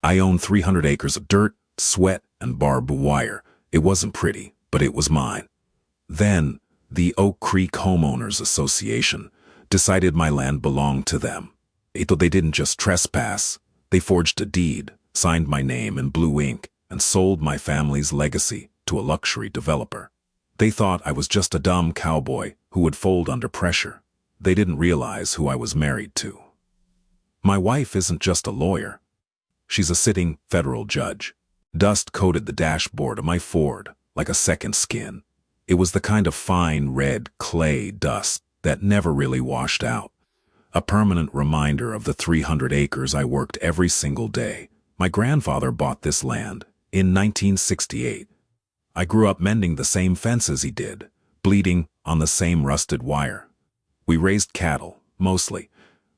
I owned 300 acres of dirt, sweat, and barbed wire. It wasn't pretty, but it was mine. Then, the Oak Creek Homeowners Association decided my land belonged to them. They didn't just trespass. They forged a deed, signed my name in blue ink, and sold my family's legacy to a luxury developer. They thought I was just a dumb cowboy who would fold under pressure. They didn't realize who I was married to. My wife isn't just a lawyer. She's a sitting federal judge. Dust coated the dashboard of my Ford like a second skin. It was the kind of fine red clay dust that never really washed out. A permanent reminder of the 300 acres I worked every single day. My grandfather bought this land in 1968. I grew up mending the same fences he did, bleeding on the same rusted wire. We raised cattle, mostly,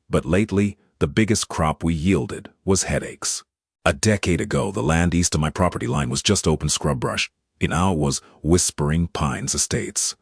but lately the biggest crop we yielded was headaches. A decade ago, the land east of my property line was just open scrub brush. It now was Whispering Pines Estates.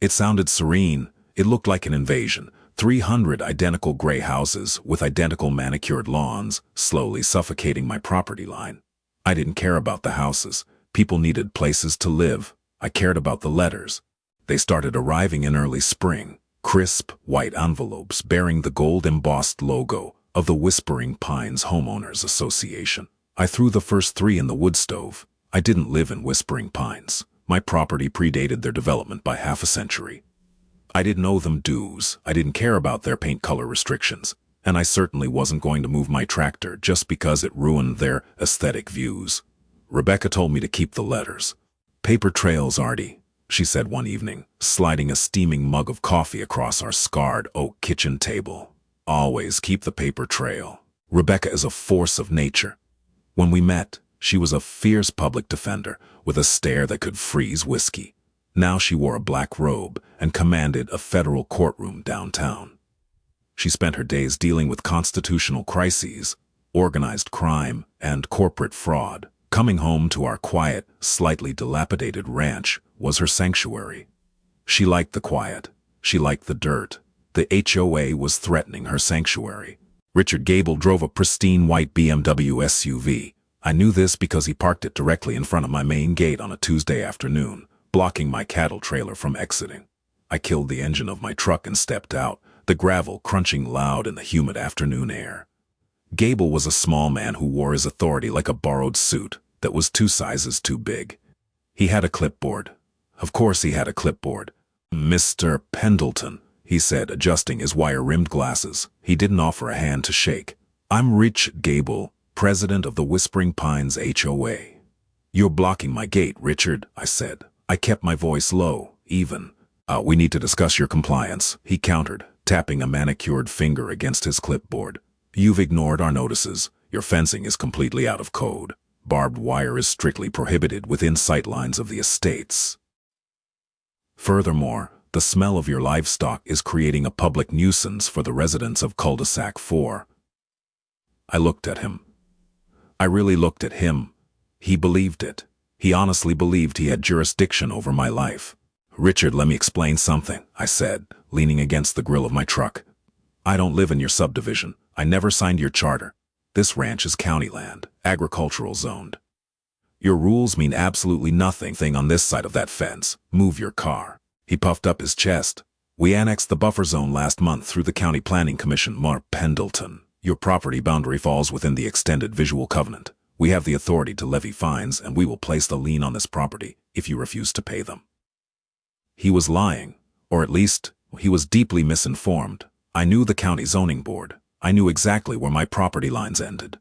It sounded serene. It looked like an invasion. 300 identical gray houses with identical manicured lawns, slowly suffocating my property line. I didn't care about the houses. People needed places to live. I cared about the letters. They started arriving in early spring, crisp white envelopes bearing the gold-embossed logo of the Whispering Pines Homeowners Association. I threw the first 3 in the wood stove. I didn't live in Whispering Pines. My property predated their development by half a century. I didn't owe them dues. I didn't care about their paint color restrictions. And I certainly wasn't going to move my tractor just because it ruined their aesthetic views. Rebecca told me to keep the letters. "Paper trails, Artie," she said one evening, sliding a steaming mug of coffee across our scarred oak kitchen table. "Always keep the paper trail. Rebecca is a force of nature." When we met, she was a fierce public defender with a stare that could freeze whiskey. Now she wore a black robe and commanded a federal courtroom downtown. She spent her days dealing with constitutional crises, organized crime, and corporate fraud. Coming home to our quiet, slightly dilapidated ranch was her sanctuary. She liked the quiet. She liked the dirt. The HOA was threatening her sanctuary. Richard Gable drove a pristine white BMW SUV. I knew this because he parked it directly in front of my main gate on a Tuesday afternoon, blocking my cattle trailer from exiting. I killed the engine of my truck and stepped out, the gravel crunching loud in the humid afternoon air. Gable was a small man who wore his authority like a borrowed suit that was 2 sizes too big. He had a clipboard. Of course he had a clipboard. "Mr. Pendleton," he said, adjusting his wire-rimmed glasses. He didn't offer a hand to shake. "I'm Rich Gable, president of the Whispering Pines HOA. "You're blocking my gate, Richard," I said. I kept my voice low, even. "We need to discuss your compliance," he countered, tapping a manicured finger against his clipboard. "You've ignored our notices. Your fencing is completely out of code. Barbed wire is strictly prohibited within sightlines of the estates. Furthermore, the smell of your livestock is creating a public nuisance for the residents of cul-de-sac 4. I looked at him. I really looked at him. He believed it. He honestly believed he had jurisdiction over my life. "Richard, let me explain something," I said, leaning against the grill of my truck. "I don't live in your subdivision. I never signed your charter. This ranch is county land, agricultural zoned. Your rules mean absolutely nothing on this side of that fence. Move your car." He puffed up his chest. "We annexed the buffer zone last month through the County Planning Commission, Mar Pendleton. Your property boundary falls within the extended visual covenant. We have the authority to levy fines, and we will place the lien on this property if you refuse to pay them." He was lying, or at least, he was deeply misinformed. I knew the county zoning board. I knew exactly where my property lines ended.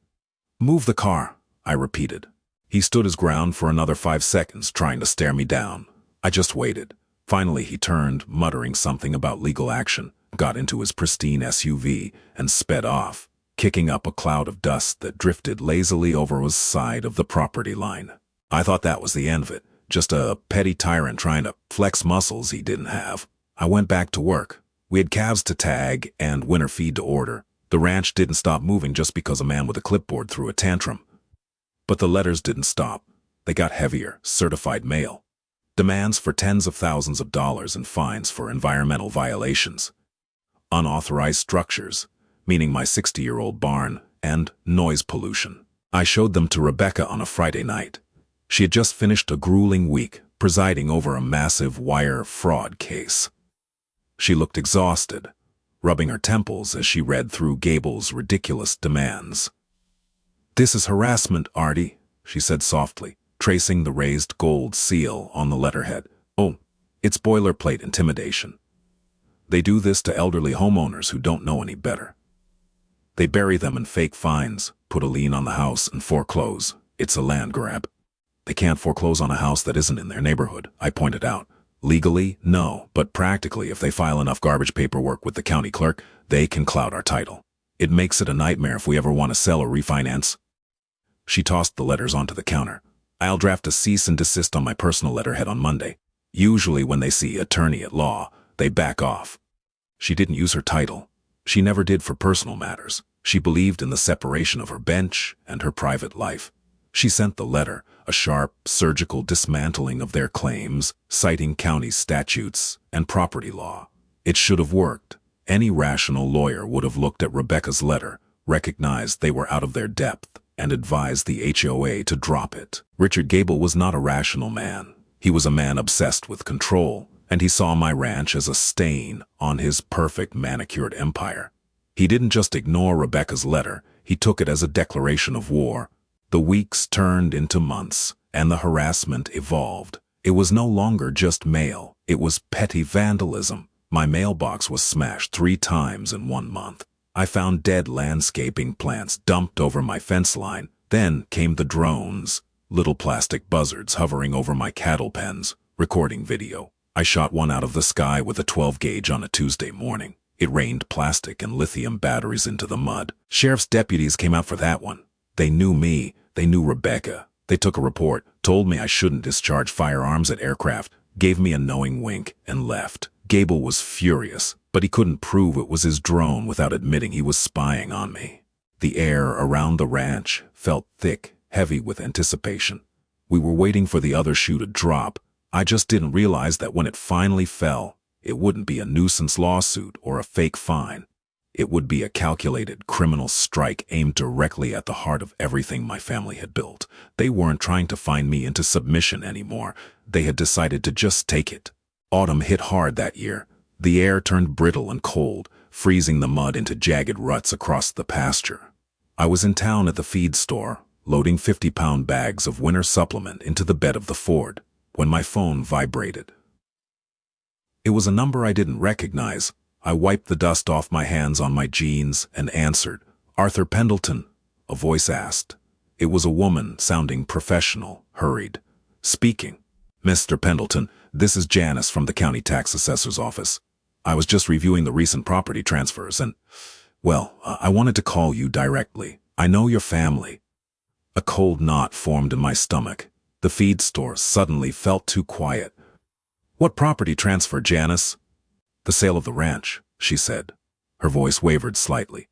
"Move the car," I repeated. He stood his ground for another 5 seconds, trying to stare me down. I just waited. Finally, he turned, muttering something about legal action, got into his pristine SUV, and sped off, kicking up a cloud of dust that drifted lazily over his side of the property line. I thought that was the end of it, just a petty tyrant trying to flex muscles he didn't have. I went back to work. We had calves to tag and winter feed to order. The ranch didn't stop moving just because a man with a clipboard threw a tantrum. But the letters didn't stop. They got heavier, certified mail. Demands for tens of thousands of dollars and fines for environmental violations. Unauthorized structures, meaning my 60-year-old barn, and noise pollution. I showed them to Rebecca on a Friday night. She had just finished a grueling week presiding over a massive wire fraud case. She looked exhausted, rubbing her temples as she read through Gable's ridiculous demands. "This is harassment, Artie," she said softly, tracing the raised gold seal on the letterhead. "Oh, it's boilerplate intimidation. They do this to elderly homeowners who don't know any better. They bury them in fake fines, put a lien on the house, and foreclose. It's a land grab." "They can't foreclose on a house that isn't in their neighborhood," I pointed out. "Legally, no, but practically, if they file enough garbage paperwork with the county clerk, they can cloud our title. It makes it a nightmare if we ever want to sell or refinance." She tossed the letters onto the counter. "I'll draft a cease and desist on my personal letterhead on Monday. Usually when they see attorney at law, they back off." She didn't use her title. She never did for personal matters. She believed in the separation of her bench and her private life. She sent the letter, a sharp, surgical dismantling of their claims, citing county statutes and property law. It should have worked. Any rational lawyer would have looked at Rebecca's letter, recognized they were out of their depth, and advised the HOA to drop it. Richard Gable was not a rational man. He was a man obsessed with control, and he saw my ranch as a stain on his perfect manicured empire. He didn't just ignore Rebecca's letter, he took it as a declaration of war. The weeks turned into months, and the harassment evolved. It was no longer just mail, it was petty vandalism. My mailbox was smashed 3 times in 1 month. I found dead landscaping plants dumped over my fence line. Then came the drones, little plastic buzzards hovering over my cattle pens, recording video. I shot one out of the sky with a 12 gauge on a Tuesday morning. It rained plastic and lithium batteries into the mud. Sheriff's deputies came out for that one. They knew me, they knew Rebecca. They took a report, told me I shouldn't discharge firearms at aircraft, gave me a knowing wink, and left. Gable was furious, but he couldn't prove it was his drone without admitting he was spying on me. The air around the ranch felt thick, heavy with anticipation. We were waiting for the other shoe to drop. I just didn't realize that when it finally fell, it wouldn't be a nuisance lawsuit or a fake fine. It would be a calculated criminal strike aimed directly at the heart of everything my family had built. They weren't trying to find me into submission anymore. They had decided to just take it. Autumn hit hard that year. The air turned brittle and cold, freezing the mud into jagged ruts across the pasture. I was in town at the feed store, loading 50-pound bags of winter supplement into the bed of the Ford, when my phone vibrated. It was a number I didn't recognize. I wiped the dust off my hands on my jeans and answered. "Arthur Pendleton," a voice asked. It was a woman, sounding professional, hurried. "Speaking." "Mr. Pendleton, this is Janice from the county tax assessor's office. I was just reviewing the recent property transfers and, well, I wanted to call you directly. I know your family." A cold knot formed in my stomach. The feed store suddenly felt too quiet. "What property transfer, Janice?" "The sale of the ranch," she said. Her voice wavered slightly.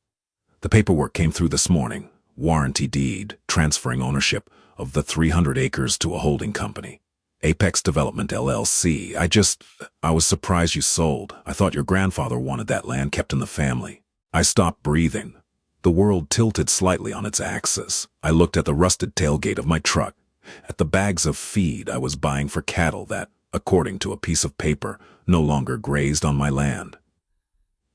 "The paperwork came through this morning. Warranty deed, transferring ownership of the 300 acres to a holding company. Apex Development LLC. I was surprised you sold. I thought your grandfather wanted that land kept in the family." I stopped breathing. The world tilted slightly on its axis. I looked at the rusted tailgate of my truck, at the bags of feed I was buying for cattle that, according to a piece of paper, no longer grazed on my land.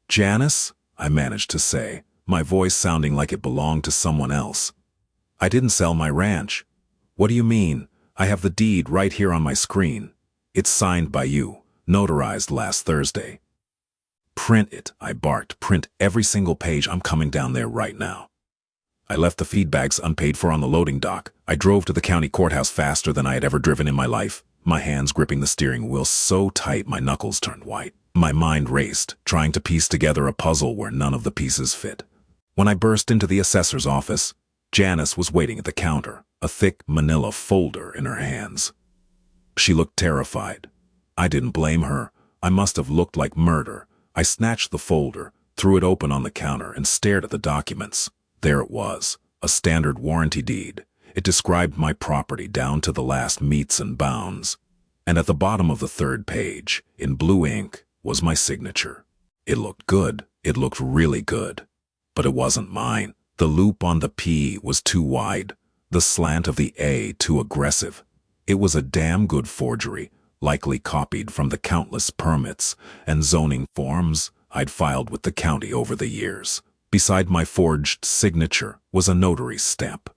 "Janice," I managed to say, my voice sounding like it belonged to someone else. "I didn't sell my ranch." "What do you mean? I have the deed right here on my screen. It's signed by you, notarized last Thursday." "Print it," I barked. "Print every single page. I'm coming down there right now." I left the feed bags unpaid for on the loading dock. I drove to the county courthouse faster than I had ever driven in my life, my hands gripping the steering wheel so tight my knuckles turned white. My mind raced, trying to piece together a puzzle where none of the pieces fit. When I burst into the assessor's office, Janice was waiting at the counter, a thick manila folder in her hands. She looked terrified. I didn't blame her. I must have looked like murder. I snatched the folder, threw it open on the counter, and stared at the documents. There it was, a standard warranty deed. It described my property down to the last meets and bounds. And at the bottom of the 3rd page, in blue ink, was my signature. It looked good. It looked really good. But it wasn't mine. The loop on the P was too wide. The slant of the A too aggressive. It was a damn good forgery, likely copied from the countless permits and zoning forms I'd filed with the county over the years. Beside my forged signature was a notary's stamp.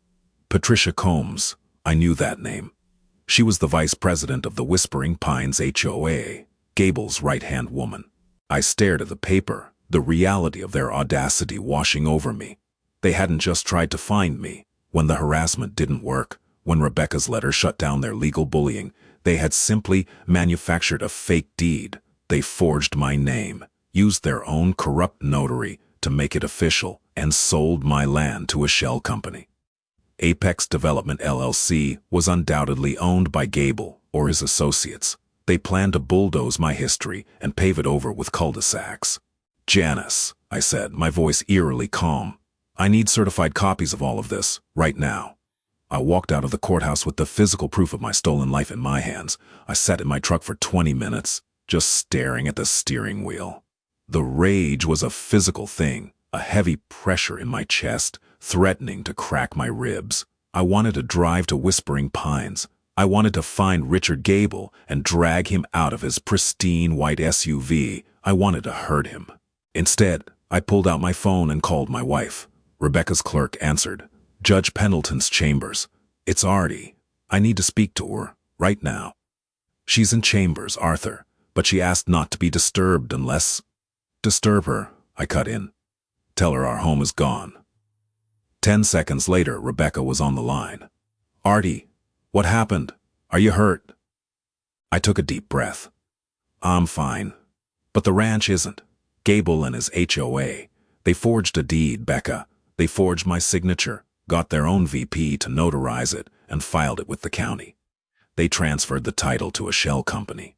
Patricia Combs, I knew that name. She was the vice president of the Whispering Pines HOA, Gable's right-hand woman. I stared at the paper, the reality of their audacity washing over me. They hadn't just tried to find me. When the harassment didn't work, when Rebecca's letter shut down their legal bullying, they had simply manufactured a fake deed. They forged my name, used their own corrupt notary to make it official, and sold my land to a shell company. Apex Development LLC was undoubtedly owned by Gable or his associates. They planned to bulldoze my history and pave it over with cul-de-sacs. "Janice," I said, my voice eerily calm, "I need certified copies of all of this, right now." I walked out of the courthouse with the physical proof of my stolen life in my hands. I sat in my truck for 20 minutes, just staring at the steering wheel. The rage was a physical thing, a heavy pressure in my chest, threatening to crack my ribs. I wanted to drive to Whispering Pines. I wanted to find Richard Gable and drag him out of his pristine white SUV. I wanted to hurt him. Instead, I pulled out my phone and called my wife. Rebecca's clerk answered. "Judge Pendleton's chambers. It's Artie. I need to speak to her, right now." "She's in chambers, Arthur, but she asked not to be disturbed unless—" "Disturb her," I cut in. "Tell her our home is gone." 10 seconds later, Rebecca was on the line. "Artie, what happened? Are you hurt?" I took a deep breath. "I'm fine. But the ranch isn't. Gable and his HOA. They forged a deed, Becca. They forged my signature, got their own VP to notarize it, and filed it with the county. They transferred the title to a shell company."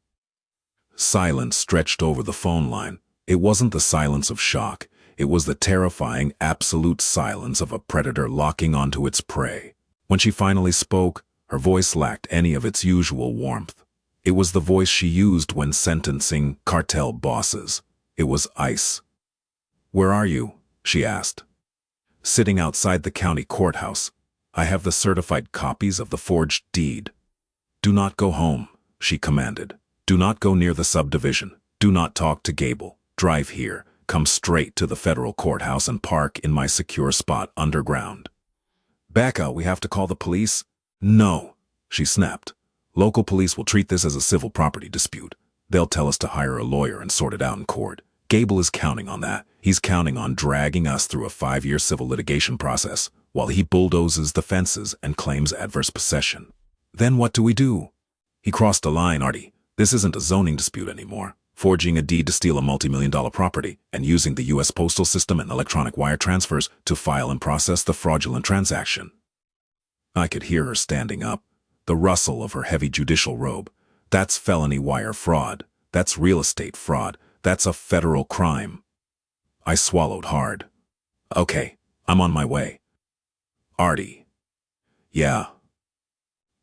Silence stretched over the phone line. It wasn't the silence of shock. It was the terrifying, absolute silence of a predator locking onto its prey. When she finally spoke, her voice lacked any of its usual warmth. It was the voice she used when sentencing cartel bosses. It was ice. "Where are you?" she asked. "Sitting outside the county courthouse. I have the certified copies of the forged deed." "Do not go home," she commanded. "Do not go near the subdivision. Do not talk to Gable. Drive here. Come straight to the federal courthouse and park in my secure spot underground." "Becca, we have to call the police." "No," she snapped. "Local police will treat this as a civil property dispute. They'll tell us to hire a lawyer and sort it out in court. Gable is counting on that. He's counting on dragging us through a 5-year civil litigation process while he bulldozes the fences and claims adverse possession. Then what do we do?" "He crossed a line, Artie. This isn't a zoning dispute anymore. Forging a deed to steal a multi-million-dollar property and using the U.S. postal system and electronic wire transfers to file and process the fraudulent transaction." I could hear her standing up, the rustle of her heavy judicial robe. "That's felony wire fraud. That's real estate fraud. That's a federal crime." I swallowed hard. "Okay, I'm on my way." "Artie." "Yeah."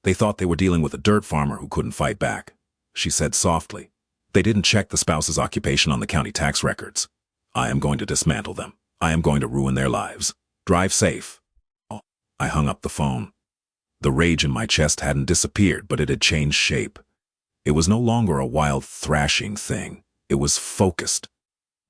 "They thought they were dealing with a dirt farmer who couldn't fight back," she said softly. "They didn't check the spouse's occupation on the county tax records. I am going to dismantle them. I am going to ruin their lives. Drive safe." I hung up the phone. The rage in my chest hadn't disappeared, but it had changed shape. It was no longer a wild, thrashing thing. It was focused.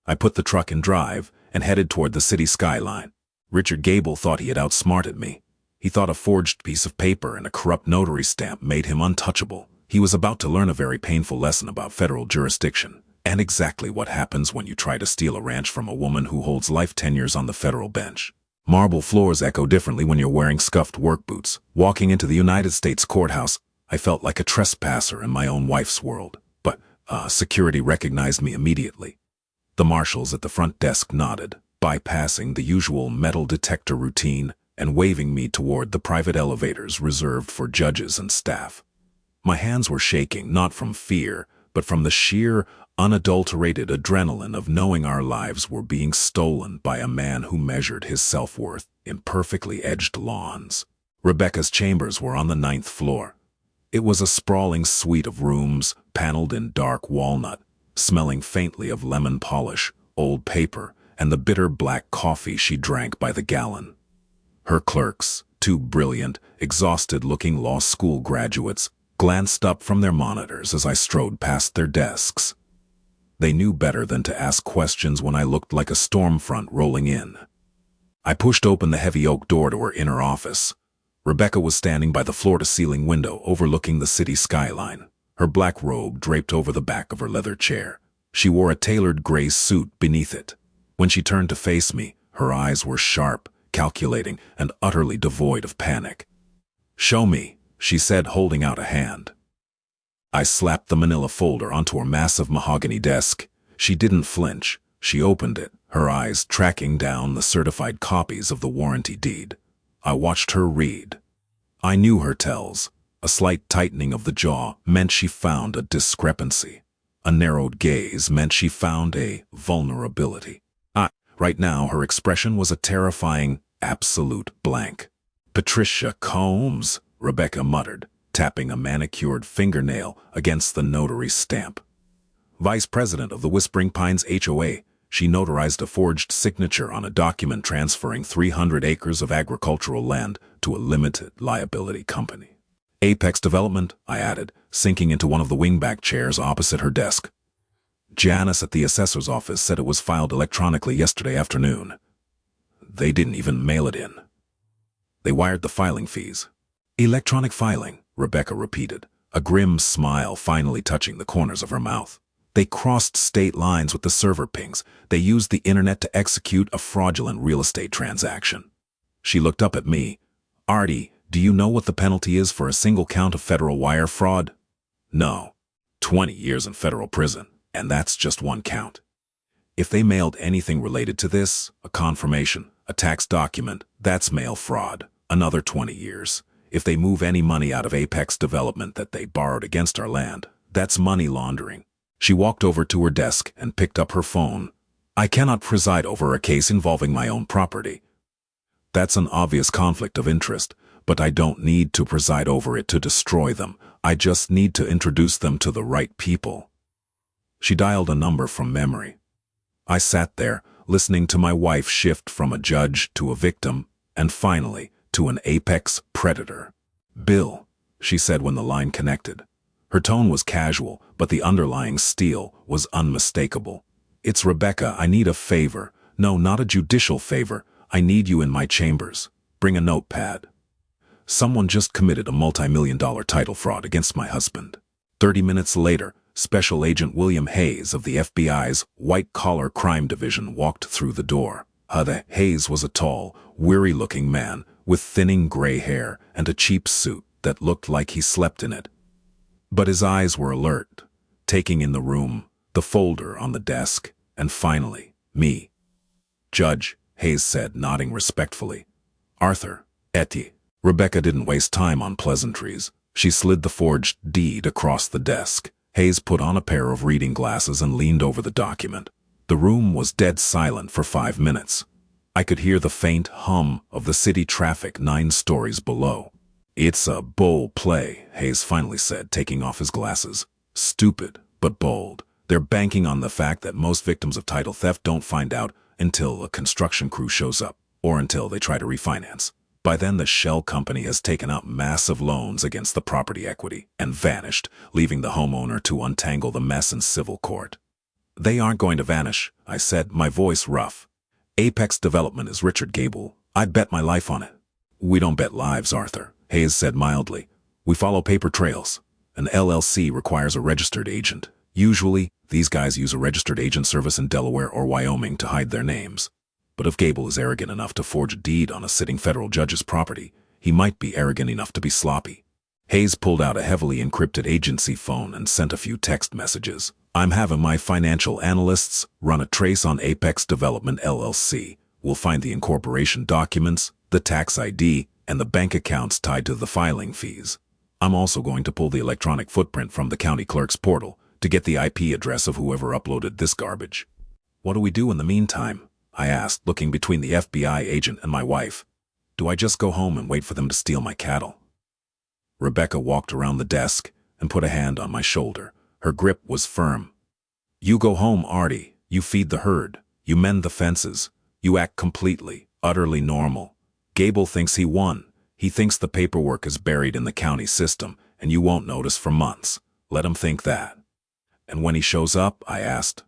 I put the truck in drive and headed toward the city skyline. Richard Gable thought he had outsmarted me. He thought a forged piece of paper and a corrupt notary stamp made him untouchable. He was about to learn a very painful lesson about federal jurisdiction and exactly what happens when you try to steal a ranch from a woman who holds life tenures on the federal bench. Marble floors echo differently when you're wearing scuffed work boots. Walking into the United States courthouse, I felt like a trespasser in my own wife's world. But security recognized me immediately. The marshals at the front desk nodded, bypassing the usual metal detector routine and waving me toward the private elevators reserved for judges and staff. My hands were shaking, not from fear, but from the sheer, unadulterated adrenaline of knowing our lives were being stolen by a man who measured his self-worth in perfectly edged lawns. Rebecca's chambers were on the 9th floor. It was a sprawling suite of rooms, paneled in dark walnut, smelling faintly of lemon polish, old paper, and the bitter black coffee she drank by the gallon. Her clerks, Two brilliant, exhausted-looking law school graduates glanced up from their monitors as I strode past their desks. They knew better than to ask questions when I looked like a storm front rolling in. I pushed open the heavy oak door to her inner office. Rebecca was standing by the floor-to-ceiling window overlooking the city skyline, her black robe draped over the back of her leather chair. She wore a tailored gray suit beneath it. When she turned to face me, her eyes were sharp, calculating, and utterly devoid of panic. "Show me," she said, holding out a hand. I slapped the manila folder onto her massive mahogany desk. She didn't flinch. She opened it, her eyes tracking down the certified copies of the warranty deed. I watched her read. I knew her tells. A slight tightening of the jaw meant she found a discrepancy. A narrowed gaze meant she found a vulnerability. Right now, her expression was a terrifying, absolute blank. "Patricia Combs," Rebecca muttered, tapping a manicured fingernail against the notary's stamp. Vice President of the Whispering Pines HOA, she notarized a forged signature on a document transferring 300 acres of agricultural land to a limited liability company. "Apex Development," I added, sinking into one of the wingback chairs opposite her desk. "Janice at the assessor's office said it was filed electronically yesterday afternoon. They didn't even mail it in. They wired the filing fees." "Electronic filing," Rebecca repeated, a grim smile finally touching the corners of her mouth. "They crossed state lines with the server pings. They used the internet to execute a fraudulent real estate transaction." She looked up at me. "Artie, do you know what the penalty is for a single count of federal wire fraud?" "No. 20 years in federal prison. And that's just one count. If they mailed anything related to this, a confirmation, a tax document, that's mail fraud, another 20 years. If they move any money out of Apex Development that they borrowed against our land, that's money laundering." She walked over to her desk and picked up her phone. "I cannot preside over a case involving my own property. That's an obvious conflict of interest, but I don't need to preside over it to destroy them. I just need to introduce them to the right people." She dialed a number from memory. I sat there, listening to my wife shift from a judge to a victim, and finally, to an apex predator. "Bill," she said when the line connected. Her tone was casual, but the underlying steel was unmistakable. "It's Rebecca. I need a favor. No, not a judicial favor. I need you in my chambers. Bring a notepad. Someone just committed a multi-million-dollar title fraud against my husband." 30 minutes later, Special Agent William Hayes of the FBI's white-collar crime division walked through the door. Hayes was a tall, weary-looking man with thinning gray hair and a cheap suit that looked like he slept in it. But his eyes were alert, taking in the room, the folder on the desk, and finally, me. "Judge," Hayes said, nodding respectfully. "Arthur, Etty." Rebecca didn't waste time on pleasantries. She slid the forged deed across the desk. Hayes put on a pair of reading glasses and leaned over the document. The room was dead silent for 5 minutes. I could hear the faint hum of the city traffic 9 stories below. "It's a bold play," Hayes finally said, taking off his glasses. "Stupid, but bold. They're banking on the fact that most victims of title theft don't find out until a construction crew shows up, or until they try to refinance. By then, the shell company has taken out massive loans against the property equity and vanished, leaving the homeowner to untangle the mess in civil court." "They aren't going to vanish," I said, my voice rough. "Apex Development is Richard Gable. I'd bet my life on it." "We don't bet lives, Arthur," Hayes said mildly. "We follow paper trails. An LLC requires a registered agent. Usually, these guys use a registered agent service in Delaware or Wyoming to hide their names. But if Gable is arrogant enough to forge a deed on a sitting federal judge's property, he might be arrogant enough to be sloppy." Hayes pulled out a heavily encrypted agency phone and sent a few text messages. "I'm having my financial analysts run a trace on Apex Development LLC. We'll find the incorporation documents, the tax ID, and the bank accounts tied to the filing fees. I'm also going to pull the electronic footprint from the county clerk's portal to get the IP address of whoever uploaded this garbage." "What do we do in the meantime?" I asked, looking between the FBI agent and my wife. "Do I just go home and wait for them to steal my cattle?" Rebecca walked around the desk and put a hand on my shoulder. Her grip was firm. "You go home, Artie. You feed the herd. You mend the fences. You act completely, utterly normal. Gable thinks he won. He thinks the paperwork is buried in the county system, and you won't notice for months. Let him think that. And when he shows up, I asked.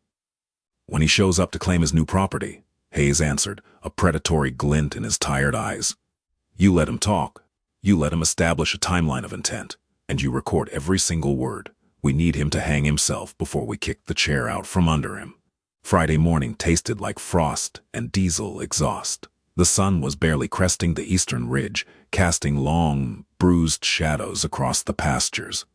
When he shows up to claim his new property, Hayes answered, a predatory glint in his tired eyes. You let him talk. You let him establish a timeline of intent, and you record every single word. We need him to hang himself before we kick the chair out from under him. Friday morning tasted like frost and diesel exhaust. The sun was barely cresting the eastern ridge, casting long, bruised shadows across the pastures.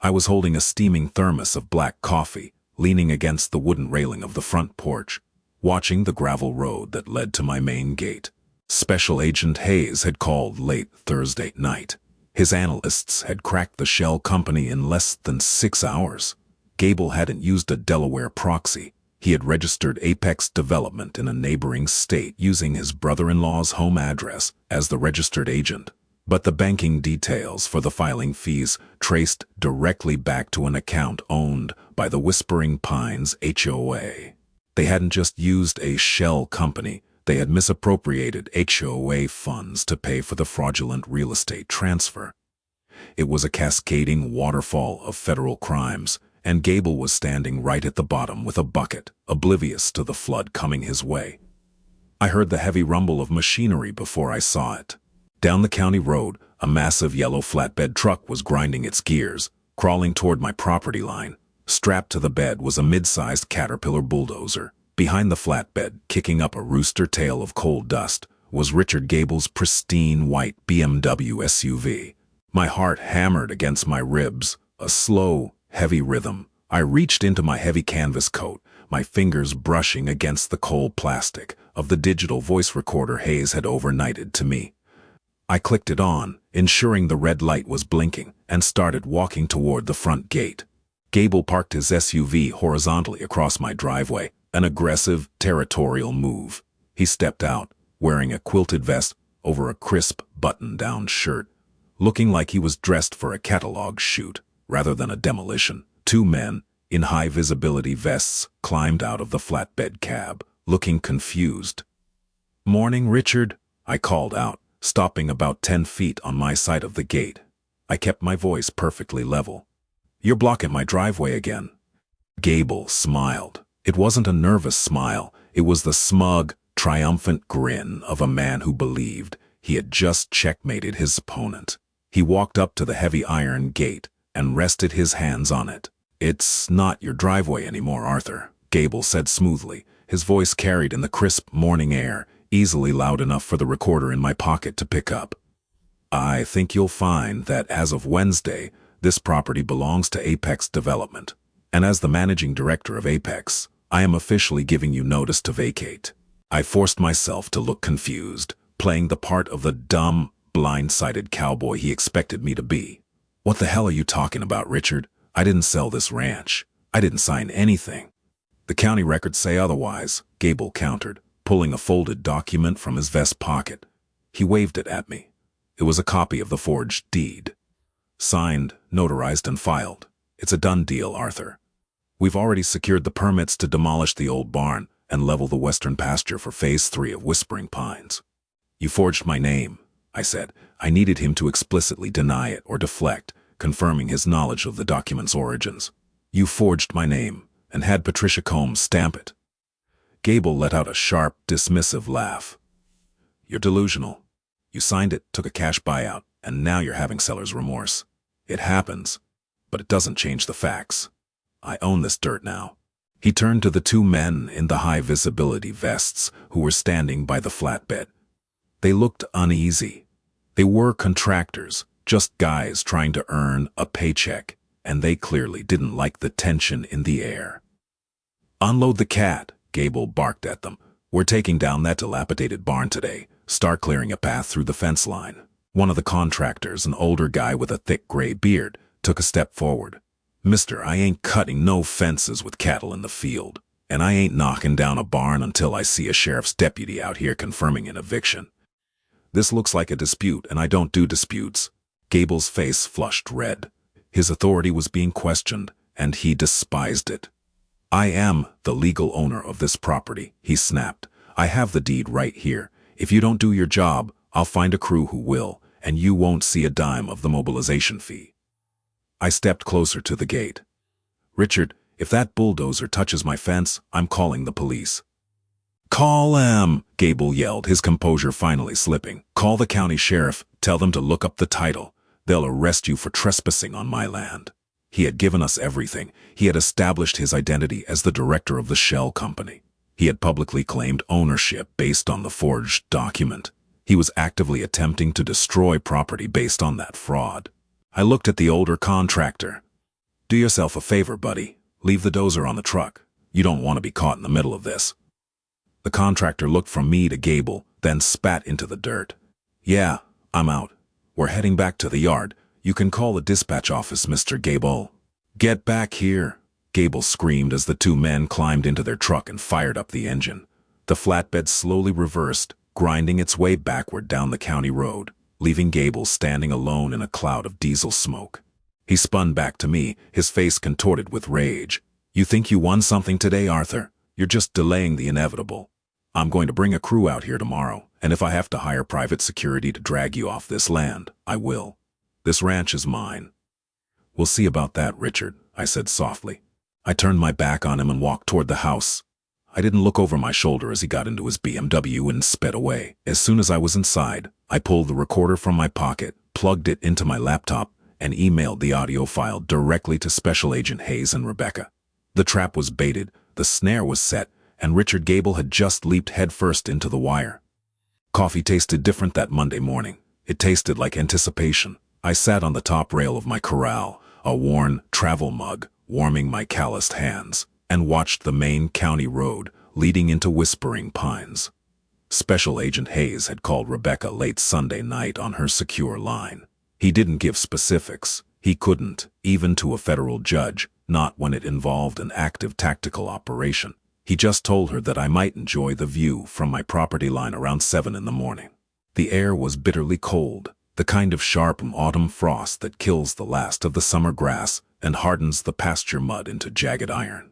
I was holding a steaming thermos of black coffee, leaning against the wooden railing of the front porch, watching the gravel road that led to my main gate. Special Agent Hayes had called late Thursday night. His analysts had cracked the shell company in less than 6 hours. Gable hadn't used a Delaware proxy. He had registered Apex Development in a neighboring state using his brother-in-law's home address as the registered agent. But the banking details for the filing fees traced directly back to an account owned by the Whispering Pines HOA. They hadn't just used a shell company. They had misappropriated HOA funds to pay for the fraudulent real estate transfer. It was a cascading waterfall of federal crimes, and Gable was standing right at the bottom with a bucket, oblivious to the flood coming his way. I heard the heavy rumble of machinery before I saw it. Down the county road, a massive yellow flatbed truck was grinding its gears, crawling toward my property line. Strapped to the bed was a mid-sized Caterpillar bulldozer. Behind the flatbed, kicking up a rooster tail of coal dust, was Richard Gable's pristine white BMW SUV. My heart hammered against my ribs, a slow, heavy rhythm. I reached into my heavy canvas coat, my fingers brushing against the cold plastic of the digital voice recorder Hayes had overnighted to me. I clicked it on, ensuring the red light was blinking, and started walking toward the front gate. Gable parked his SUV horizontally across my driveway, an aggressive, territorial move. He stepped out, wearing a quilted vest over a crisp, button-down shirt, looking like he was dressed for a catalog shoot rather than a demolition. Two men, in high-visibility vests, climbed out of the flatbed cab, looking confused. "Morning, Richard," I called out, stopping about 10 feet on my side of the gate. I kept my voice perfectly level. "You're blocking my driveway again." Gable smiled. It wasn't a nervous smile. It was the smug, triumphant grin of a man who believed he had just checkmated his opponent. He walked up to the heavy iron gate and rested his hands on it. "It's not your driveway anymore, Arthur," Gable said smoothly. His voice carried in the crisp morning air, easily loud enough for the recorder in my pocket to pick up. "I think you'll find that as of Wednesday, this property belongs to Apex Development. And as the managing director of Apex, I am officially giving you notice to vacate." I forced myself to look confused, playing the part of the dumb, blind-sided cowboy he expected me to be. "What the hell are you talking about, Richard? I didn't sell this ranch. I didn't sign anything." "The county records say otherwise," Gable countered, pulling a folded document from his vest pocket. He waved it at me. It was a copy of the forged deed. "Signed, notarized, and filed. It's a done deal, Arthur. We've already secured the permits to demolish the old barn and level the western pasture for Phase 3 of Whispering Pines." "You forged my name," I said. I needed him to explicitly deny it or deflect, confirming his knowledge of the document's origins. "You forged my name and had Patricia Combs stamp it." Gable let out a sharp, dismissive laugh. "You're delusional. You signed it, took a cash buyout, and now you're having seller's remorse. It happens, but it doesn't change the facts. I own this dirt now." He turned to the two men in the high-visibility vests who were standing by the flatbed. They looked uneasy. They were contractors, just guys trying to earn a paycheck, and they clearly didn't like the tension in the air. "Unload the cat," Gable barked at them. "We're taking down that dilapidated barn today. Start clearing a path through the fence line." One of the contractors, an older guy with a thick gray beard, took a step forward. "Mister, I ain't cutting no fences with cattle in the field, and I ain't knocking down a barn until I see a sheriff's deputy out here confirming an eviction. This looks like a dispute, and I don't do disputes." Gable's face flushed red. His authority was being questioned, and he despised it. "I am the legal owner of this property," he snapped. "I have the deed right here. If you don't do your job, I'll find a crew who will, and you won't see a dime of the mobilization fee. I stepped closer to the gate. Richard, if that bulldozer touches my fence, I'm calling the police. Call them, Gable yelled, his composure finally slipping. Call the county sheriff, tell them to look up the title. They'll arrest you for trespassing on my land. He had given us everything. He had established his identity as the director of the shell company. He had publicly claimed ownership based on the forged document. He was actively attempting to destroy property based on that fraud. I looked at the older contractor. Do yourself a favor, buddy. Leave the dozer on the truck. You don't want to be caught in the middle of this. The contractor looked from me to Gable, then spat into the dirt. Yeah, I'm out. We're heading back to the yard. You can call the dispatch office, Mr. Gable. Get back here, Gable screamed as the two men climbed into their truck and fired up the engine. The flatbed slowly reversed, grinding its way backward down the county road, leaving Gable standing alone in a cloud of diesel smoke. He spun back to me, his face contorted with rage. You think you won something today, Arthur? You're just delaying the inevitable. I'm going to bring a crew out here tomorrow, and if I have to hire private security to drag you off this land, I will. This ranch is mine. We'll see about that, Richard, I said softly. I turned my back on him and walked toward the house. I didn't look over my shoulder as he got into his BMW and sped away. As soon as I was inside, I pulled the recorder from my pocket, plugged it into my laptop, and emailed the audio file directly to Special Agent Hayes and Rebecca. The trap was baited, the snare was set, and Richard Gable had just leaped headfirst into the wire. Coffee tasted different that Monday morning. It tasted like anticipation. I sat on the top rail of my corral, a worn travel mug warming my calloused hands, and watched the main county road leading into Whispering Pines. Special Agent Hayes had called Rebecca late Sunday night on her secure line. He didn't give specifics. He couldn't, even to a federal judge, not when it involved an active tactical operation. He just told her that I might enjoy the view from my property line around 7 in the morning. The air was bitterly cold, the kind of sharp autumn frost that kills the last of the summer grass and hardens the pasture mud into jagged iron.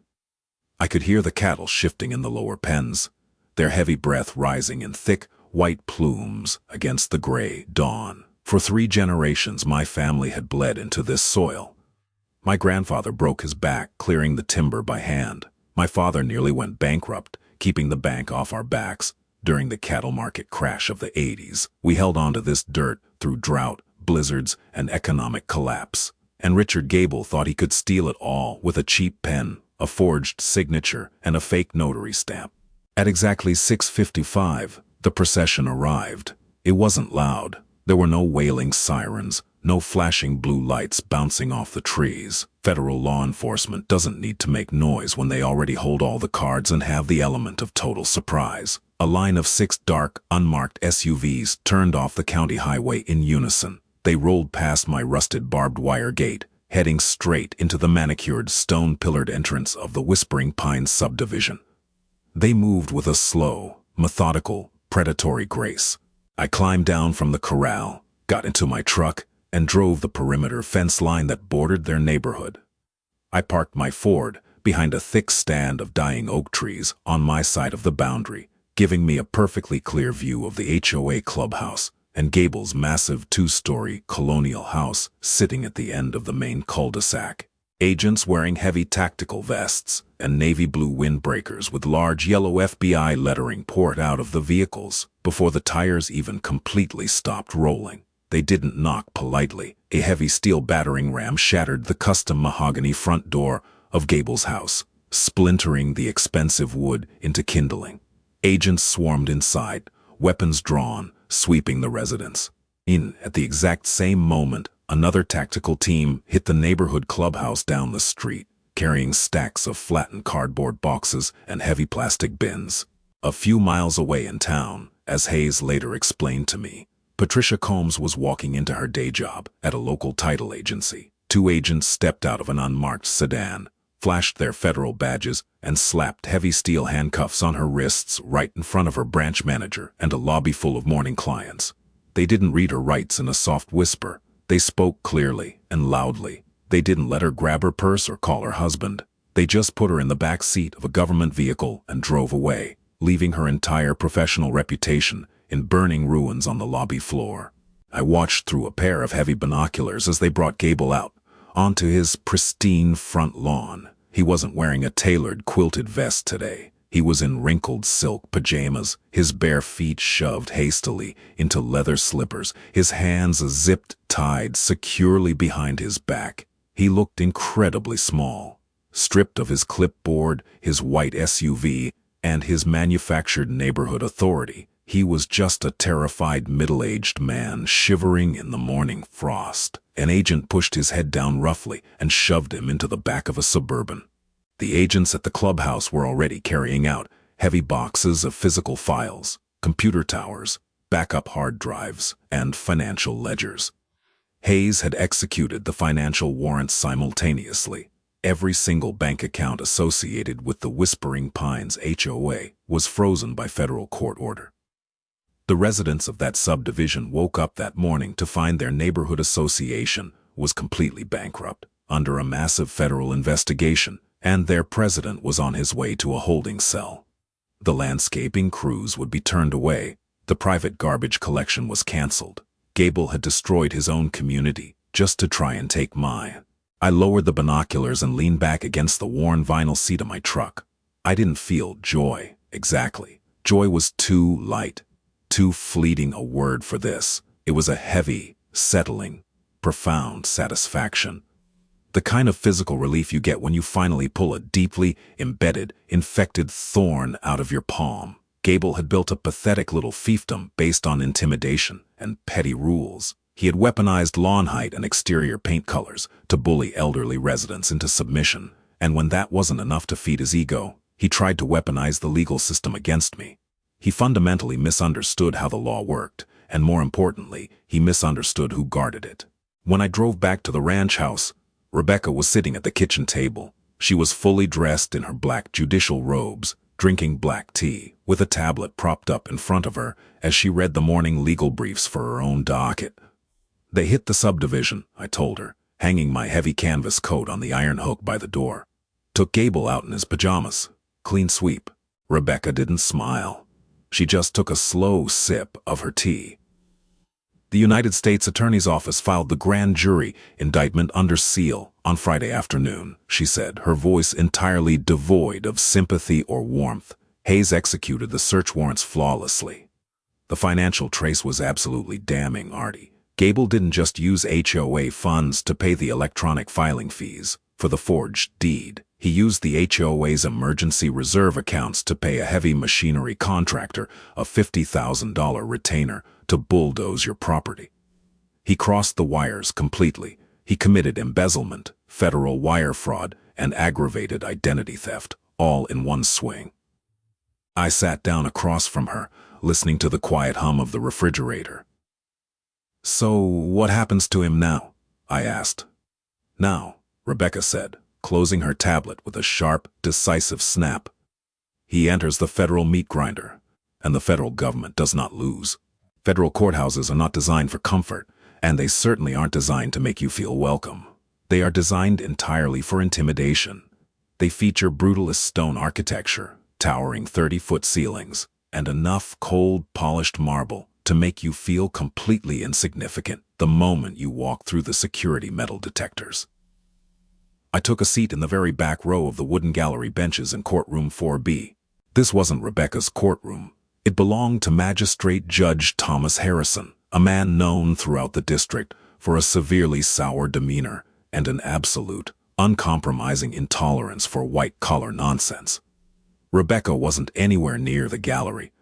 I could hear the cattle shifting in the lower pens, their heavy breath rising in thick, white plumes against the gray dawn. For 3 generations, my family had bled into this soil. My grandfather broke his back clearing the timber by hand. My father nearly went bankrupt, keeping the bank off our backs. During the cattle market crash of the 80s, we held onto this dirt through drought, blizzards, and economic collapse. And Richard Gable thought he could steal it all with a cheap pen, a forged signature, and a fake notary stamp. At exactly 6:55, the procession arrived. It wasn't loud. There were no wailing sirens, no flashing blue lights bouncing off the trees. Federal law enforcement doesn't need to make noise when they already hold all the cards and have the element of total surprise. A line of 6 dark, unmarked SUVs turned off the county highway in unison. They rolled past my rusted barbed wire gate, heading straight into the manicured, stone-pillared entrance of the Whispering Pines subdivision. They moved with a slow, methodical, predatory grace. I climbed down from the corral, got into my truck, and drove the perimeter fence line that bordered their neighborhood. I parked my Ford behind a thick stand of dying oak trees on my side of the boundary, giving me a perfectly clear view of the HOA clubhouse and Gable's massive 2-story colonial house sitting at the end of the main cul-de-sac. Agents wearing heavy tactical vests and navy blue windbreakers with large yellow FBI lettering poured out of the vehicles before the tires even completely stopped rolling. They didn't knock politely. A heavy steel battering ram shattered the custom mahogany front door of Gable's house, splintering the expensive wood into kindling. Agents swarmed inside, weapons drawn, sweeping the residence. At the exact same moment, another tactical team hit the neighborhood clubhouse down the street, carrying stacks of flattened cardboard boxes and heavy plastic bins. A few miles away in town, as Hayes later explained to me, Patricia Combs was walking into her day job at a local title agency. 2 agents stepped out of an unmarked sedan, flashed their federal badges, and slapped heavy steel handcuffs on her wrists right in front of her branch manager and a lobby full of morning clients. They didn't read her rights in a soft whisper. They spoke clearly and loudly. They didn't let her grab her purse or call her husband. They just put her in the back seat of a government vehicle and drove away, leaving her entire professional reputation in burning ruins on the lobby floor. I watched through a pair of heavy binoculars as they brought Gable out onto his pristine front lawn. He wasn't wearing a tailored quilted vest today. He was in wrinkled silk pajamas, his bare feet shoved hastily into leather slippers, his hands zipped tied securely behind his back. He looked incredibly small, stripped of his clipboard, his white SUV, and his manufactured neighborhood authority. He was just a terrified middle-aged man shivering in the morning frost. An agent pushed his head down roughly and shoved him into the back of a Suburban. The agents at the clubhouse were already carrying out heavy boxes of physical files, computer towers, backup hard drives, and financial ledgers. Hayes had executed the financial warrants simultaneously. Every single bank account associated with the Whispering Pines HOA was frozen by federal court order. The residents of that subdivision woke up that morning to find their neighborhood association was completely bankrupt, under a massive federal investigation, and their president was on his way to a holding cell. The landscaping crews would be turned away. The private garbage collection was canceled. Gable had destroyed his own community just to try and take mine. I lowered the binoculars and leaned back against the worn vinyl seat of my truck. I didn't feel joy, exactly. Joy was too light, too fleeting a word for this. It was a heavy, settling, profound satisfaction. The kind of physical relief you get when you finally pull a deeply embedded, infected thorn out of your palm. Gable had built a pathetic little fiefdom based on intimidation and petty rules. He had weaponized lawn height and exterior paint colors to bully elderly residents into submission, and when that wasn't enough to feed his ego, he tried to weaponize the legal system against me. He fundamentally misunderstood how the law worked, and more importantly, he misunderstood who guarded it. When I drove back to the ranch house, Rebecca was sitting at the kitchen table. She was fully dressed in her black judicial robes, drinking black tea, with a tablet propped up in front of her as she read the morning legal briefs for her own docket. "They hit the subdivision," I told her, hanging my heavy canvas coat on the iron hook by the door. "Took Gable out in his pajamas. Clean sweep." Rebecca didn't smile. She just took a slow sip of her tea. "The United States Attorney's Office filed the grand jury indictment under seal on Friday afternoon," she said, her voice entirely devoid of sympathy or warmth. "Hayes executed the search warrants flawlessly. The financial trace was absolutely damning, Artie. Gable didn't just use HOA funds to pay the electronic filing fees for the forged deed. He used the HOA's emergency reserve accounts to pay a heavy machinery contractor a $50,000 retainer to bulldoze your property. He crossed the wires completely. He committed embezzlement, federal wire fraud, and aggravated identity theft, all in one swing." I sat down across from her, listening to the quiet hum of the refrigerator. "So what happens to him now?" I asked. "Now," Rebecca said, closing her tablet with a sharp, decisive snap, "he enters the federal meat grinder, and the federal government does not lose. Federal courthouses are not designed for comfort, and they certainly aren't designed to make you feel welcome. They are designed entirely for intimidation. They feature brutalist stone architecture, towering 30-foot ceilings, and enough cold, polished marble to make you feel completely insignificant the moment you walk through the security metal detectors." I took a seat in the very back row of the wooden gallery benches in courtroom 4B. This wasn't Rebecca's courtroom. It belonged to Magistrate Judge Thomas Harrison, a man known throughout the district for a severely sour demeanor and an absolute, uncompromising intolerance for white-collar nonsense. Rebecca wasn't anywhere near the gallery.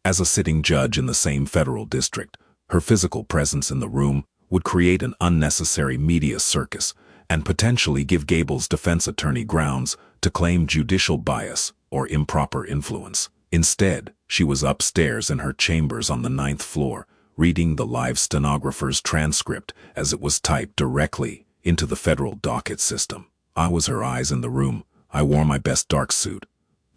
As a sitting judge in the same federal district, her physical presence in the room would create an unnecessary media circus and potentially give Gable's defense attorney grounds to claim judicial bias or improper influence. Instead, she was upstairs in her chambers on the 9th floor, reading the live stenographer's transcript as it was typed directly into the federal docket system. I was her eyes in the room. I wore my best dark suit,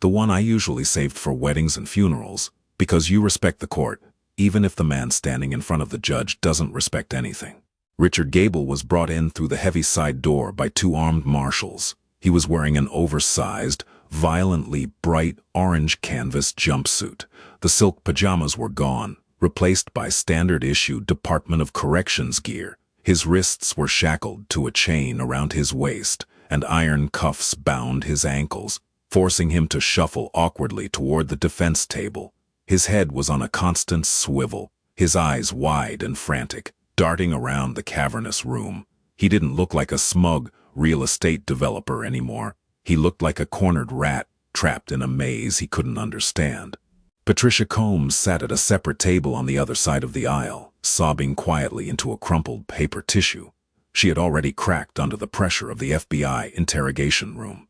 the one I usually saved for weddings and funerals, because you respect the court, even if the man standing in front of the judge doesn't respect anything. Richard Gable was brought in through the heavy side door by 2 armed marshals. He was wearing an oversized, violently bright orange canvas jumpsuit. The silk pajamas were gone, replaced by standard-issue Department of Corrections gear. His wrists were shackled to a chain around his waist, and iron cuffs bound his ankles, forcing him to shuffle awkwardly toward the defense table. His head was on a constant swivel, his eyes wide and frantic, darting around the cavernous room. He didn't look like a smug real estate developer anymore. He looked like a cornered rat trapped in a maze he couldn't understand. Patricia Combs sat at a separate table on the other side of the aisle, sobbing quietly into a crumpled paper tissue. She had already cracked under the pressure of the FBI interrogation room.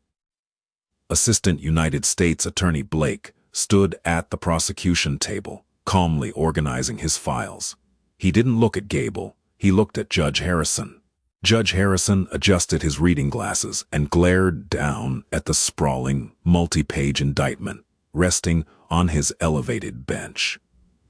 Assistant United States Attorney Blake stood at the prosecution table, calmly organizing his files. He didn't look at Gable, he looked at Judge Harrison. Judge Harrison adjusted his reading glasses and glared down at the sprawling, multi-page indictment, resting on his elevated bench.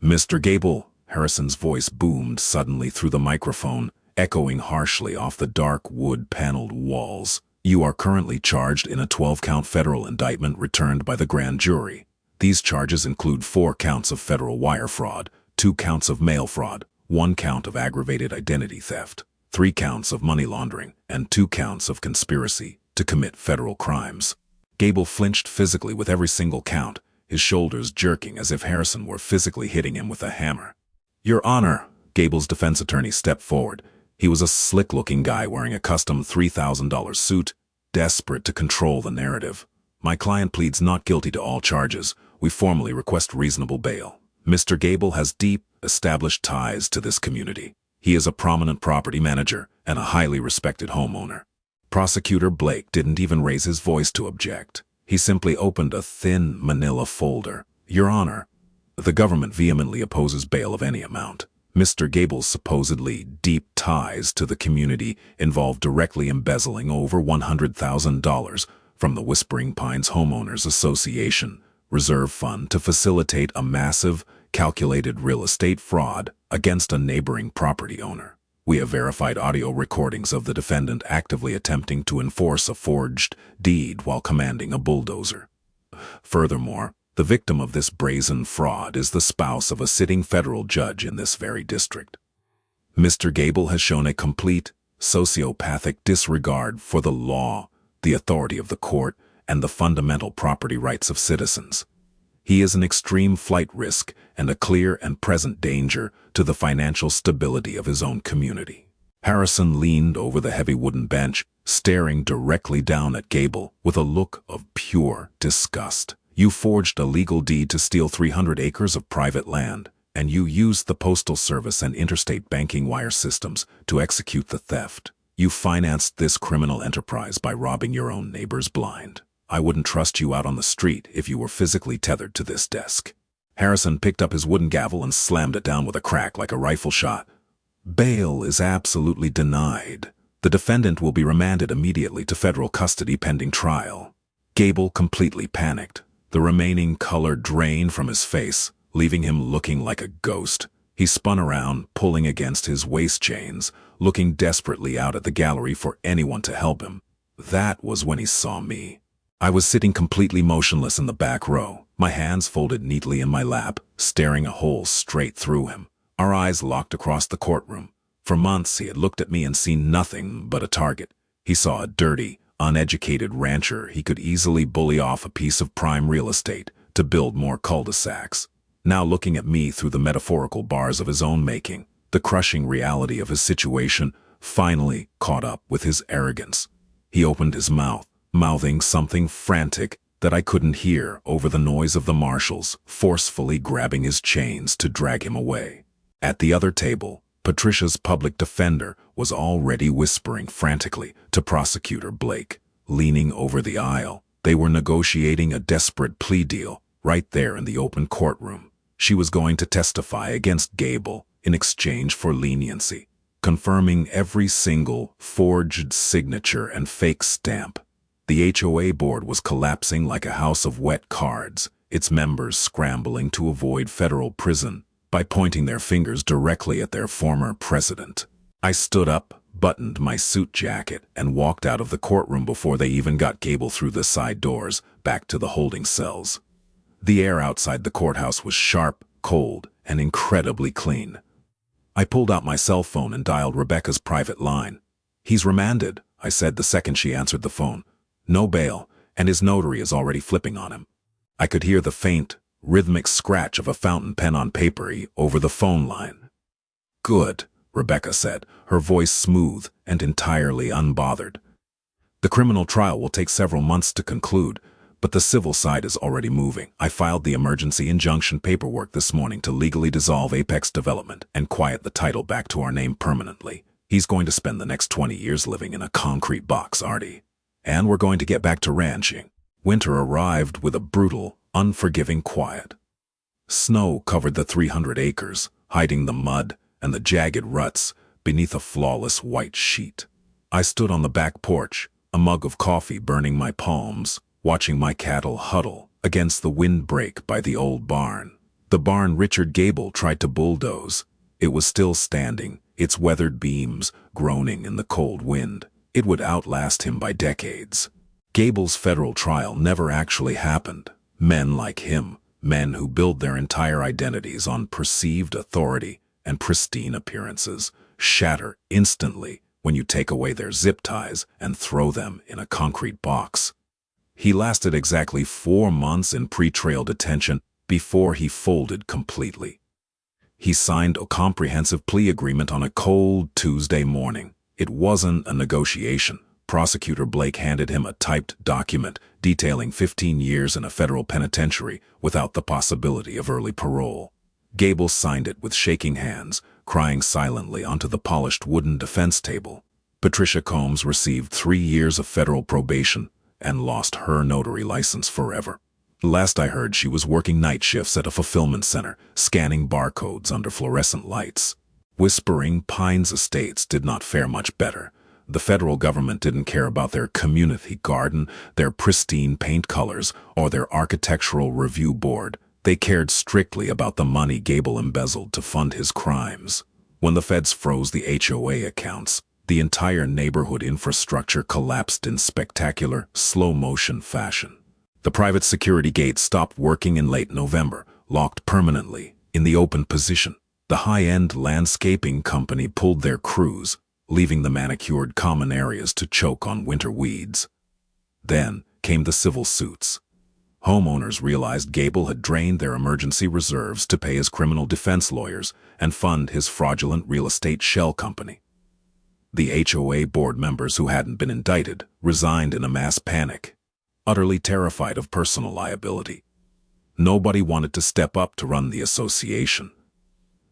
"Mr. Gable," Harrison's voice boomed suddenly through the microphone, echoing harshly off the dark wood-paneled walls. "You are currently charged in a 12-count federal indictment returned by the grand jury. These charges include 4 counts of federal wire fraud, 2 counts of mail fraud, 1 count of aggravated identity theft, 3 counts of money laundering, and 2 counts of conspiracy to commit federal crimes." Gable flinched physically with every single count, his shoulders jerking as if Harrison were physically hitting him with a hammer. "Your Honor," Gable's defense attorney stepped forward. He was a slick-looking guy wearing a custom $3,000 suit, desperate to control the narrative. "My client pleads not guilty to all charges. We formally request reasonable bail. Mr. Gable has deep, established ties to this community. He is a prominent property manager and a highly respected homeowner." Prosecutor Blake didn't even raise his voice to object. He simply opened a thin manila folder. "Your Honor, the government vehemently opposes bail of any amount. Mr. Gable's supposedly deep ties to the community involve directly embezzling over $100,000 from the Whispering Pines Homeowners Association reserve fund to facilitate a massive, calculated real estate fraud against a neighboring property owner. We have verified audio recordings of the defendant actively attempting to enforce a forged deed while commanding a bulldozer. Furthermore, the victim of this brazen fraud is the spouse of a sitting federal judge in this very district. Mr. Gable has shown a complete, sociopathic disregard for the law, the authority of the court, and the fundamental property rights of citizens. He is an extreme flight risk and a clear and present danger to the financial stability of his own community." Harrison leaned over the heavy wooden bench, staring directly down at Gable with a look of pure disgust. "You forged a legal deed to steal 300 acres of private land, and you used the Postal Service and interstate banking wire systems to execute the theft. You financed this criminal enterprise by robbing your own neighbors blind. I wouldn't trust you out on the street if you were physically tethered to this desk." Harrison picked up his wooden gavel and slammed it down with a crack like a rifle shot. "Bail is absolutely denied. The defendant will be remanded immediately to federal custody pending trial." Gable completely panicked. The remaining color drained from his face, leaving him looking like a ghost. He spun around, pulling against his waist chains, looking desperately out at the gallery for anyone to help him. That was when he saw me. I was sitting completely motionless in the back row, my hands folded neatly in my lap, staring a hole straight through him. Our eyes locked across the courtroom. For months he had looked at me and seen nothing but a target. He saw a dirty, uneducated rancher he could easily bully off a piece of prime real estate to build more cul-de-sacs. Now looking at me through the metaphorical bars of his own making, the crushing reality of his situation finally caught up with his arrogance. He opened his mouth, mouthing something frantic that I couldn't hear over the noise of the marshals forcefully grabbing his chains to drag him away. At the other table, Patricia's public defender was already whispering frantically to Prosecutor Blake. Leaning over the aisle, they were negotiating a desperate plea deal right there in the open courtroom. She was going to testify against Gable in exchange for leniency, confirming every single forged signature and fake stamp. The HOA board was collapsing like a house of wet cards, its members scrambling to avoid federal prison by pointing their fingers directly at their former president. I stood up, buttoned my suit jacket, and walked out of the courtroom before they even got Gable through the side doors, back to the holding cells. The air outside the courthouse was sharp, cold and incredibly clean. I pulled out my cell phone and dialed Rebecca's private line. "He's remanded," I said the second she answered the phone. "No bail, and his notary is already flipping on him." I could hear the faint, rhythmic scratch of a fountain pen on paper over the phone line. "Good," Rebecca said, her voice smooth and entirely unbothered. "The criminal trial will take several months to conclude, but the civil side is already moving. I filed the emergency injunction paperwork this morning to legally dissolve Apex Development and quiet the title back to our name permanently. He's going to spend the next 20 years living in a concrete box, Artie. And we're going to get back to ranching." Winter arrived with a brutal, unforgiving quiet. Snow covered the 300 acres, hiding the mud and the jagged ruts beneath a flawless white sheet. I stood on the back porch, a mug of coffee burning my palms, watching my cattle huddle against the windbreak by the old barn. The barn Richard Gable tried to bulldoze. It was still standing, its weathered beams groaning in the cold wind. It would outlast him by decades. Gable's federal trial never actually happened. Men like him, men who build their entire identities on perceived authority and pristine appearances, shatter instantly when you take away their zip ties and throw them in a concrete box. He lasted exactly 4 months in pre-trial detention before he folded completely. He signed a comprehensive plea agreement on a cold Tuesday morning. It wasn't a negotiation. Prosecutor Blake handed him a typed document detailing 15 years in a federal penitentiary without the possibility of early parole. Gable signed it with shaking hands, crying silently onto the polished wooden defense table. Patricia Combs received 3 years of federal probation and lost her notary license forever. Last I heard, she was working night shifts at a fulfillment center, scanning barcodes under fluorescent lights. Whispering Pines Estates did not fare much better. The federal government didn't care about their community garden, their pristine paint colors, or their architectural review board. They cared strictly about the money Gable embezzled to fund his crimes. When the feds froze the HOA accounts, the entire neighborhood infrastructure collapsed in spectacular, slow-motion fashion. The private security gate stopped working in late November, locked permanently in the open position. The high-end landscaping company pulled their crews, leaving the manicured common areas to choke on winter weeds. Then came the civil suits. Homeowners realized Gable had drained their emergency reserves to pay his criminal defense lawyers and fund his fraudulent real estate shell company. The HOA board members who hadn't been indicted resigned in a mass panic, utterly terrified of personal liability. Nobody wanted to step up to run the association.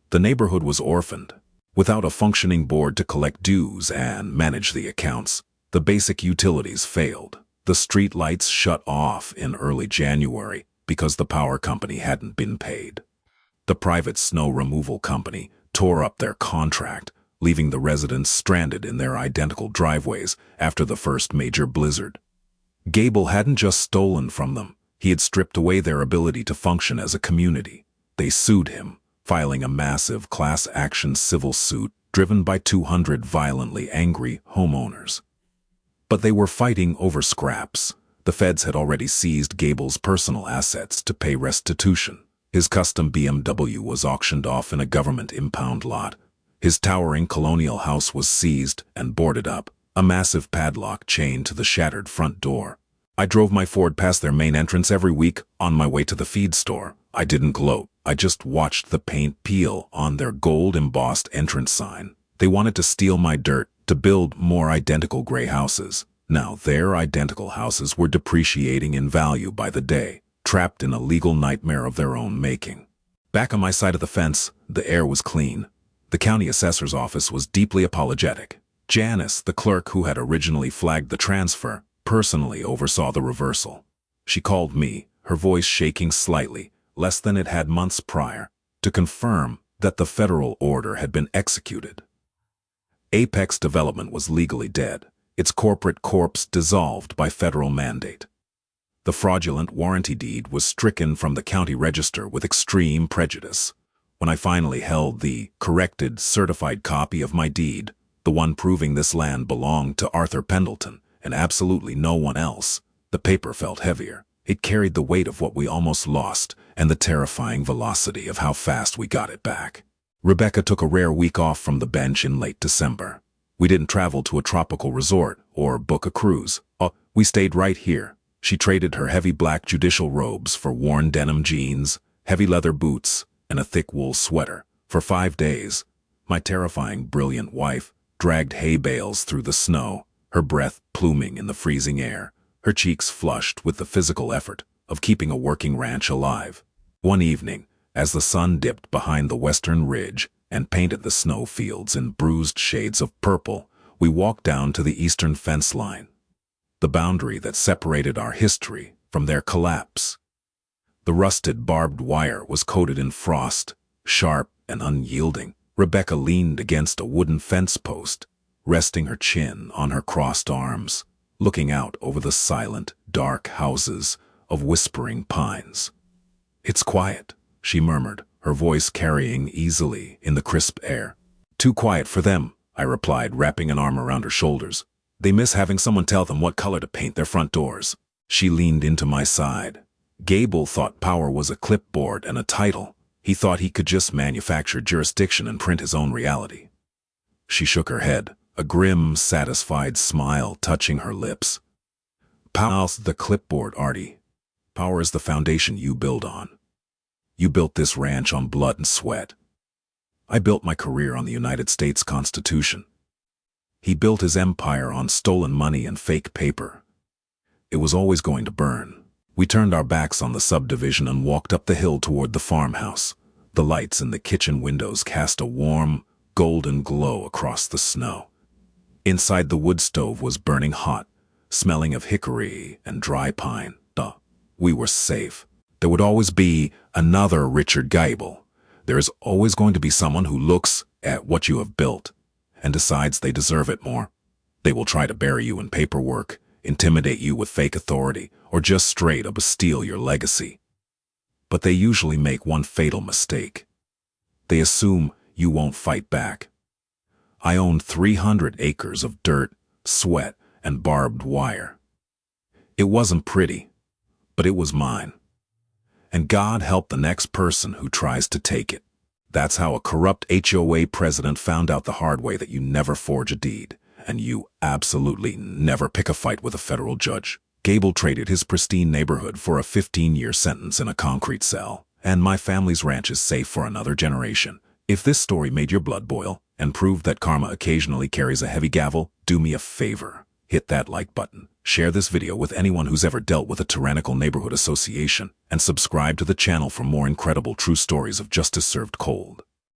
The neighborhood was orphaned. Without a functioning board to collect dues and manage the accounts, the basic utilities failed. The street lights shut off in early January because the power company hadn't been paid. The private snow removal company tore up their contract, leaving the residents stranded in their identical driveways after the first major blizzard. Gable hadn't just stolen from them, he had stripped away their ability to function as a community. They sued him, filing a massive class-action civil suit driven by 200 violently angry homeowners. But they were fighting over scraps. The feds had already seized Gable's personal assets to pay restitution. His custom BMW was auctioned off in a government impound lot. His towering colonial house was seized and boarded up, a massive padlock chained to the shattered front door. I drove my Ford past their main entrance every week on my way to the feed store. I didn't gloat. I just watched the paint peel on their gold-embossed entrance sign. They wanted to steal my dirt to build more identical gray houses. Now their identical houses were depreciating in value by the day, trapped in a legal nightmare of their own making. Back on my side of the fence, the air was clean. The county assessor's office was deeply apologetic. Janice, the clerk who had originally flagged the transfer, personally oversaw the reversal. She called me, her voice shaking slightly, less than it had months prior, to confirm that the federal order had been executed. Apex Development was legally dead, its corporate corpse dissolved by federal mandate. The fraudulent warranty deed was stricken from the county register with extreme prejudice. When I finally held the corrected, certified copy of my deed, the one proving this land belonged to Arthur Pendleton and absolutely no one else, the paper felt heavier. It carried the weight of what we almost lost and the terrifying velocity of how fast we got it back. Rebecca took a rare week off from the bench in late December. We didn't travel to a tropical resort or book a cruise. We stayed right here. She traded her heavy black judicial robes for worn denim jeans, heavy leather boots, and a thick wool sweater. For 5 days, my terrifying, brilliant wife dragged hay bales through the snow, her breath pluming in the freezing air, her cheeks flushed with the physical effort of keeping a working ranch alive. One evening, as the sun dipped behind the western ridge and painted the snow fields in bruised shades of purple, we walked down to the eastern fence line, the boundary that separated our history from their collapse. The rusted barbed wire was coated in frost, sharp and unyielding. Rebecca leaned against a wooden fence post, resting her chin on her crossed arms, looking out over the silent, dark houses of whispering pines. "It's quiet," she murmured, her voice carrying easily in the crisp air. "Too quiet for them," I replied, wrapping an arm around her shoulders. "They miss having someone tell them what color to paint their front doors." She leaned into my side. Gable thought power was a clipboard and a title. He thought he could just manufacture jurisdiction and print his own reality. She shook her head, a grim, satisfied smile touching her lips. "Power's the clipboard, Artie. Power is the foundation you build on. You built this ranch on blood and sweat. I built my career on the United States Constitution. He built his empire on stolen money and fake paper. It was always going to burn." We turned our backs on the subdivision and walked up the hill toward the farmhouse. The lights in the kitchen windows cast a warm, golden glow across the snow. Inside, the wood stove was burning hot, smelling of hickory and dry pine. We were safe. There would always be another Richard Gable. There is always going to be someone who looks at what you have built and decides they deserve it more. They will try to bury you in paperwork, intimidate you with fake authority, or just straight up steal your legacy. But they usually make one fatal mistake. They assume you won't fight back. I owned 300 acres of dirt, sweat, and barbed wire. It wasn't pretty, but it was mine. And God help the next person who tries to take it. That's how a corrupt HOA president found out the hard way that you never forge a deed, and you absolutely never pick a fight with a federal judge. Gable traded his pristine neighborhood for a 15-year sentence in a concrete cell, and my family's ranch is safe for another generation. If this story made your blood boil and proved that karma occasionally carries a heavy gavel, do me a favor. Hit that like button, share this video with anyone who's ever dealt with a tyrannical neighborhood association, and subscribe to the channel for more incredible true stories of justice served cold.